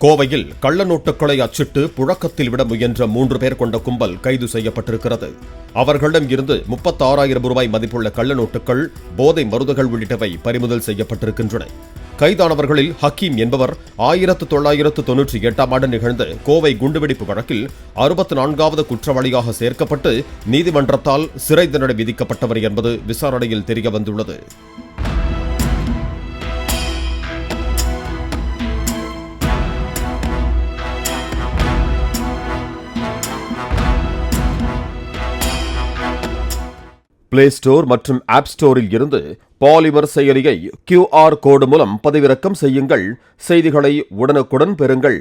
கோவையில் கள்ள நோட்டுகளை அச்சிட்டு புழக்கத்தில் விட முயன்ற 3 பேர் கொண்ட கும்பல் கைது செய்யப்பட்டிருக்கிறது. அவர்களிடம் இருந்து 36,000 ரூபாய் மதிப்புள்ள கள்ள நோட்டுகள், போதை மருந்துகள் உள்ளிட்டவை பறிமுதல் செய்யப்பட்டிருக்கின்றன. கைதானவர்களில் ஹக்கீம் என்பவர் 1998ஆம் ஆண்டு நிகழ்ந்த கோவை குண்டுவெடிப்பு வழக்கில் 64வது குற்றவாளியாக சேர்க்கப்பட்டு நீதிமன்றத்தால் சிறை தண்டனை விதிக்கப்பட்டவர் என்பது விசாரணையில் தெரியவந்துள்ளது. பிளே ஸ்டோர் மற்றும் ஆப் ஸ்டோரில் இருந்து பாலிமர் செயலியை QR கோடு மூலம் பதிவிறக்கம் செய்யுங்கள். செய்திகளை உடனுக்குடன் பெறுங்கள்.